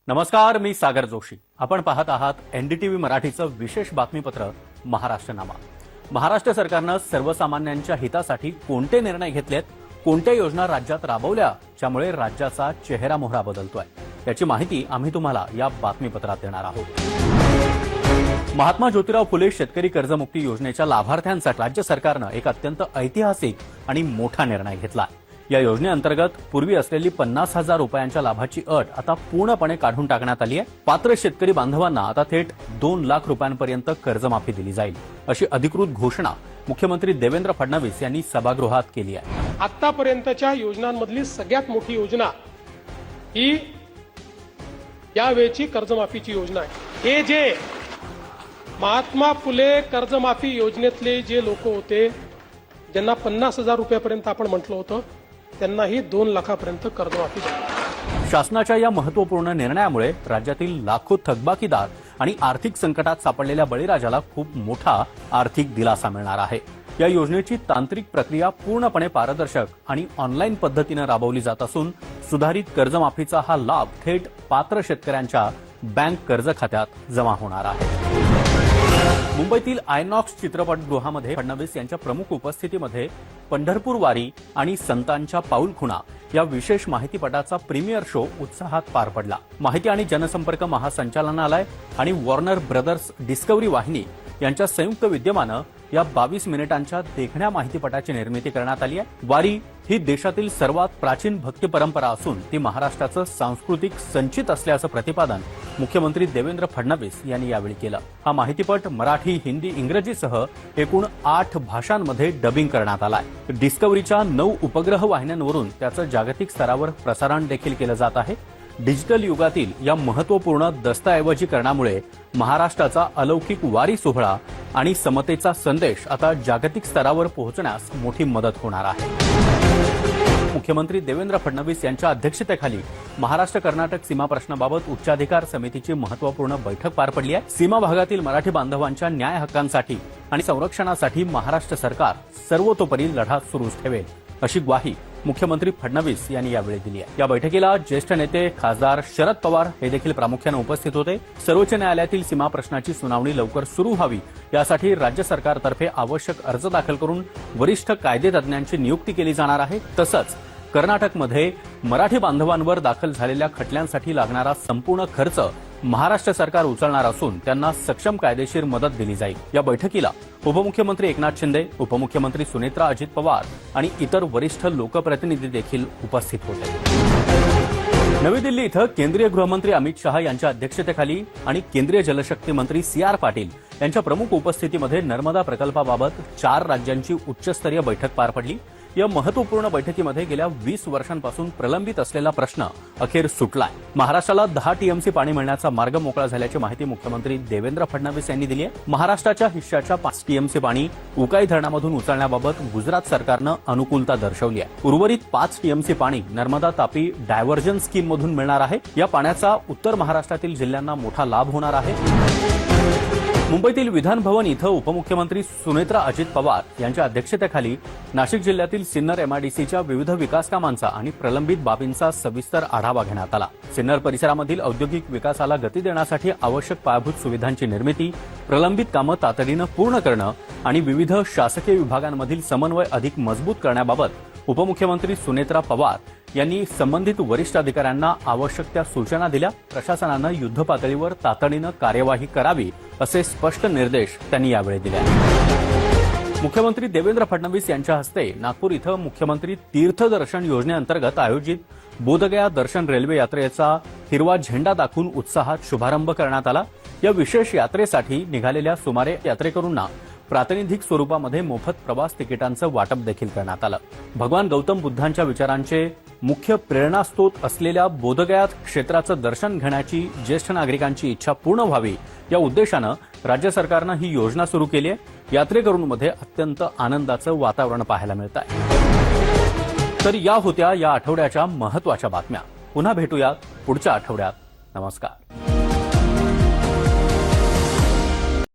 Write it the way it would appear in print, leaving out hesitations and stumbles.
नमस्कार, मी सागर जोशी. आपण पाहत आहात एनडीटीव्ही मराठीचं विशेष बातमीपत्र महाराष्ट्रनामा. महाराष्ट्र सरकारनं सर्वसामान्यांच्या हितासाठी कोणते निर्णय घेतलेत, कोणत्या योजना राज्यात राबवल्या ज्यामुळे राज्याचा चेहरा मोहरा बदलतोय, याची माहिती आम्ही तुम्हाला या बातमीपत्रात देणार आहोत. महात्मा ज्योतिराव फुले शेतकरी कर्जमुक्ती योजनेच्या लाभार्थ्यांसाठी राज्य सरकारनं एक अत्यंत ऐतिहासिक आणि मोठा निर्णय घेतला. या योजनेअंतर्गत पूर्वी असलेली 50,000 रुपयांच्या लाभाची अट आता पूर्णपणे काढून टाकण्यात आली आहे. पात्र शेतकरी बांधवांना आता थेट 2 लाख रुपयांपर्यंत कर्जमाफी दिली जाईल, अशी अधिकृत घोषणा मुख्यमंत्री देवेंद्र फडणवीस यांनी सभागृहात केली आहे. आतापर्यंतच्या योजनांमधली सगळ्यात मोठी योजना ही यावेळची कर्जमाफीची योजना आहे. हे जे महात्मा फुले कर्जमाफी योजनेतले जे लोक होते, ज्यांना 50,000 रुपयापर्यंत आपण म्हटलं होतं, त्यांनाही 2 लाखापर्यंत कर्जमाफी झाली. शासनाच्या या महत्वपूर्ण निर्णयामुळे राज्यातील लाखो थकबाकीदार आणि आर्थिक संकटात सापडलेल्या बळीराजाला खूप मोठा आर्थिक दिलासा मिळणार आहे. या योजनेची तांत्रिक प्रक्रिया पूर्णपणे पारदर्शक आणि ऑनलाईन पद्धतीनं राबवली जात असून सुधारित कर्जमाफीचा हा लाभ थेट पात्र शेतकऱ्यांच्या बँक कर्ज खात्यात जमा होणार आहे. मुंबईतील आयनॉक्स चित्रपटगृहामध्ये फडणवीस यांच्या प्रमुख उपस्थितीमध्ये पंढरपूर वारी आणि संतांच्या पाऊलखुणा या विशेष माहितीपटाचा प्रीमियर शो उत्साहात पार पडला. माहिती आणि जनसंपर्क महासंचालनालय आणि वॉर्नर ब्रदर्स डिस्कव्हरी वाहिनी यांच्या संयुक्त विद्यमानं या 22 मिनिटांच्या देखण्या माहितीपटाची निर्मिती करण्यात आली आहे. वारी ही देशातील सर्वात प्राचीन भक्ती परंपरा असून ती महाराष्ट्राचं सांस्कृतिक संचित असल्याचं प्रतिपादन मुख्यमंत्री देवेंद्र फडणवीस यांनी यावेळी केलं. हा माहितीपट मराठी, हिंदी, इंग्रजीसह एकूण 8 भाषांमध्ये डबिंग करण्यात आलाय. डिस्कव्हरीच्या 9 उपग्रह वाहिन्यांवरून त्याचं जागतिक स्तरावर प्रसारण देखील केलं जात आहे. डिजिटल युगातील या महत्वपूर्ण दस्तऐवजीकरणामुळे महाराष्ट्राचा अलौकिक वारी सोहळा आणि समतेचा संदेश आता जागतिक स्तरावर पोहोचण्यास मोठी मदत होणार आहे. मुख्यमंत्री देवेंद्र फडणवीस यांच्या अध्यक्षतेखाली महाराष्ट्र कर्नाटक सीमा प्रश्नाबाबत उच्चाधिकार समितीची महत्वपूर्ण बैठक पार पडली आहे. सीमा भागातील मराठी बांधवांच्या न्याय हक्कांसाठी आणि संरक्षणासाठी महाराष्ट्र सरकार सर्वतोपरी लढा सुरूच ठेवेल, अशी ग्वाही मुख्यमंत्री फडणवीस यांनी यावेळी दिली आहे. या बैठकीला ज्येष्ठ नेते खासदार शरद पवार हे देखील प्रामुख्याने उपस्थित होते. सर्वोच्च न्यायालयातील सीमा प्रश्नाची सुनावणी लवकर सुरू व्हावी यासाठी राज्य सरकारतर्फे आवश्यक अर्ज दाखल करून वरिष्ठ कायदेतज्ञांची नियुक्ती केली जाणार आहे. तसंच कर्नाटकमध्ये मराठी बांधवांवर दाखल झालेल्या खटल्यांसाठी लागणारा संपूर्ण खर्च महाराष्ट्र सरकार उचलणार असून त्यांना सक्षम कायदेशीर मदत दिली जाईल. या बैठकीला उपमुख्यमंत्री एकनाथ शिंदे, उपमुख्यमंत्री सुनेत्रा अजित पवार आणि इतर वरिष्ठ लोकप्रतिनिधी देखील उपस्थित होते. नवी दिल्ली इथं केंद्रीय गृहमंत्री अमित शहा यांच्या अध्यक्षतेखाली आणि केंद्रीय जलशक्ती मंत्री CR पाटील यांच्या प्रमुख उपस्थितीमध्ये नर्मदा प्रकल्पाबाबत 4 राज्यांची उच्चस्तरीय बैठक पार पडली. या महत्वपूर्ण बैठकीमध्ये गेल्या 20 वर्षांपासून प्रलंबित असलेला प्रश्न अखेर सुटलाय. महाराष्ट्राला 10 TMC पाणी मिळण्याचा मार्ग मोकळा झाल्याची माहिती मुख्यमंत्री देवेंद्र फडणवीस यांनी दिली आहे. महाराष्ट्राच्या हिश्श्याच्या 5 TMC पाणी उकाई धरणामधून उचलण्याबाबत गुजरात सरकारनं अनुकूलता दर्शवली आहे. उर्वरित 5 TMC पाणी नर्मदा तापी डायव्हर्जन स्कीम मधून मिळणार आहे. या पाण्याचा उत्तर महाराष्ट्रातील जिल्ह्यांना मोठा लाभ होणार आहे. मुंबईतील विधान भवन इथं उपमुख्यमंत्री सुनेत्रा अजित पवार यांच्या अध्यक्षतेखाली नाशिक जिल्ह्यातील सिन्नर MIDCच्या विविध विकास कामांचा आणि प्रलंबित बाबींचा सविस्तर आढावा घेण्यात आला. सिन्नर परिसरामधील औद्योगिक विकासाला गती देण्यासाठी आवश्यक पायाभूत सुविधांची निर्मिती, प्रलंबित कामं तातडीनं पूर्ण करणं आणि विविध शासकीय विभागांमधील समन्वय अधिक मजबूत करण्याबाबत उपमुख्यमंत्री सुनेत्रा पवार यांनी संबंधित वरिष्ठ अधिकाऱ्यांना आवश्यक त्या सूचना दिल्या. प्रशासनानं युद्धपातळीवर तातडीनं कार्यवाही करावी असे स्पष्ट निर्देश त्यांनी यावेळी दिले. मुख्यमंत्री देवेंद्र फडणवीस यांच्या हस्ते नागपूर इथं मुख्यमंत्री तीर्थदर्शन योजनेअंतर्गत आयोजित बोधगया दर्शन रेल्वे यात्रेचा हिरवा झेंडा दाखवून उत्साहात शुभारंभ करण्यात आला. या विशेष यात्रेसाठी निघालेल्या सुमारे यात्रेकरूंना प्रातिनिधिक स्वरूपामध्ये मोफत प्रवास तिकिटांचं वाटप देखील करण्यात आलं. भगवान गौतम बुद्धांच्या विचारांचे मुख्य प्रेरणास्त्रोत असलेल्या बोधगया क्षेत्राचं दर्शन घेण्याची ज्येष्ठ नागरिकांची इच्छा पूर्ण व्हावी या उद्देशानं राज्य सरकारनं ही योजना सुरू केली आहे. यात्रेकरूंमध्ये अत्यंत आनंदाचं वातावरण पाहायला मिळत आहे. तर या होत्या या आठवड्याच्या महत्त्वाच्या बातम्या. पुन्हा भेटूया पुढच्या आठवड्यात. नमस्कार.